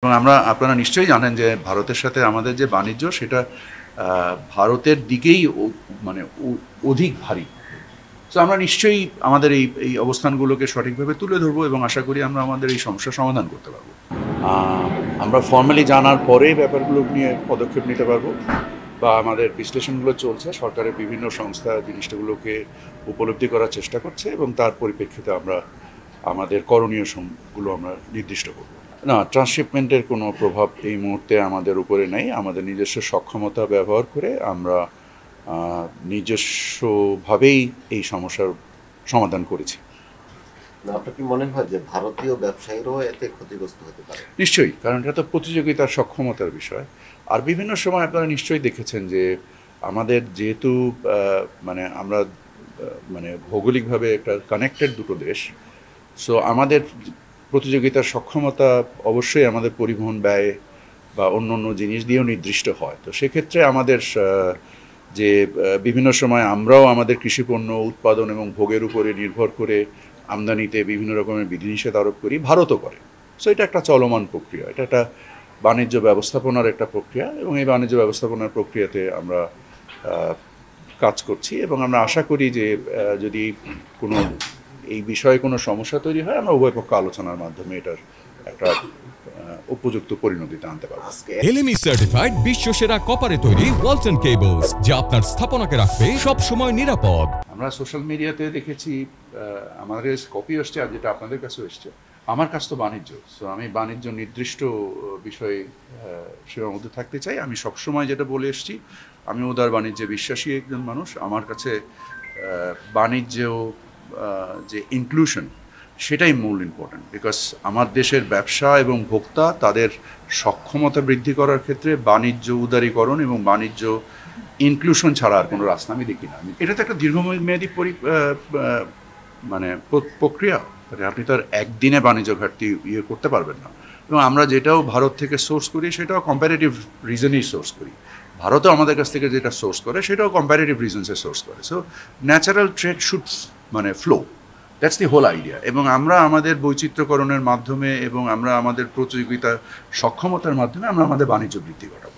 এবং আপনারা নিশ্চয়ই জানেন যে ভারতের সাথে আমাদের যে বাণিজ্য সেটা ভারতের দিকেই মানে অধিক ভারী। তো আমরা নিশ্চয়ই আমাদের এই অবস্থানগুলোকে সঠিকভাবে তুলে ধরবো এবং আশা করি আমরা আমাদের এই সমস্যার সমাধান করতে পারবো। আমরা ফর্মালি জানার পরেই ব্যাপারগুলো নিয়ে পদক্ষেপ নিতে পারবো বা আমাদের বিশ্লেষণগুলো চলছে, সরকারের বিভিন্ন সংস্থা জিনিসগুলোকে উপলব্ধি করার চেষ্টা করছে এবং তার পরিপ্রেক্ষিতে আমরা আমাদের করণীয়গুলো আমরা নির্দিষ্ট করব। না, ট্রান্সশিপমেন্টের কোনো প্রভাব এই মুহূর্তে আমাদের উপরে নেই। আমাদের নিজস্ব সক্ষমতা ব্যবহার করে আমরা নিজস্বভাবেই এই সমস্যার সমাধান করেছি। আপনার কি মনে হয় যে ভারতীয় ব্যবসায়ীরাও এতে ক্ষতিগ্রস্ত হতে পারে? নিশ্চয়ই, কারণ এটা তো প্রতিযোগিতার সক্ষমতার বিষয়। আর বিভিন্ন সময় আপনারা নিশ্চয়ই দেখেছেন যে আমাদের যেহেতু মানে আমরা মানে ভৌগোলিকভাবে একটা কানেক্টেড দুটো দেশ, সো আমাদের প্রতিযোগিতার সক্ষমতা অবশ্যই আমাদের পরিবহন ব্যয় বা অন্য অন্য জিনিস দিয়েও নির্দিষ্ট হয়। তো সেক্ষেত্রে আমাদের যে বিভিন্ন সময় আমরাও আমাদের কৃষিপণ্য উৎপাদন এবং ভোগের উপরে নির্ভর করে আমদানিতে বিভিন্ন রকমের বিধিনিষেধ আরোপ করি, ভারতও করে। সো এটা একটা চলমান প্রক্রিয়া, এটা একটা বাণিজ্য ব্যবস্থাপনার একটা প্রক্রিয়া এবং এই বাণিজ্য ব্যবস্থাপনার প্রক্রিয়াতে আমরা কাজ করছি এবং আমরা আশা করি যে যদি কোনো এই বিষয়ে কোনো সমস্যা তৈরি হয় আমরা উভয় পক্ষ আলোচনার মাধ্যমে এটার একটা উপযুক্ত পরিণতিতে আনতে পারবো। এলএমই সার্টিফাইড বিশ্বসেরা কপারে তৈরি ওয়ালটন কেবলস, যা আপনার স্থাপনাকে রাখবে সব সময় নিরাপদ। আমরা সোশ্যাল মিডিয়াতে দেখেছি আমাদের কপি আসছে আর যেটা আপনাদের কাছেও এসছে। আমার কাছ তো বাণিজ্য, সো আমি বাণিজ্য নির্দিষ্ট বিষয়ে সীমাবদ্ধ থাকতে চাই। আমি সবসময় যেটা বলে এসেছি, আমি উদার বাণিজ্যে বিশ্বাসী একজন মানুষ। আমার কাছে বাণিজ্য যে ইনক্লুশন সেটাই মূল ইম্পর্ট্যান্ট, বিকজ আমার দেশের ব্যবসা এবং ভোক্তা তাদের সক্ষমতা বৃদ্ধি করার ক্ষেত্রে বাণিজ্য উদারীকরণ এবং বাণিজ্য ইনক্লুশন ছাড়া আর কোনো রাস্তা আমি দেখি না। এটা তো একটা দীর্ঘমেয়াদী মানে প্রক্রিয়া, মানে আপনি তো আর একদিনে বাণিজ্য ঘাটতি করতে পারবেন না। এবং আমরা যেটাও ভারত থেকে সোর্স করি সেটাও কম্প্যারেটিভ রিজনেই সোর্স করি। ভারতও আমাদের কাছ থেকে যেটা সোর্স করে সেটাও কম্প্যারেটিভ রিজনসে সোর্স করে। সো ন্যাচারাল ট্রেড শুড মানে flow, that's the whole idea. এবং আমরা আমাদের বৈচিত্র্যকরণের মাধ্যমে এবং আমরা আমাদের প্রতিযোগিতার সক্ষমতার মাধ্যমে আমরা আমাদের বাণিজ্য বৃদ্ধি ঘটাবো।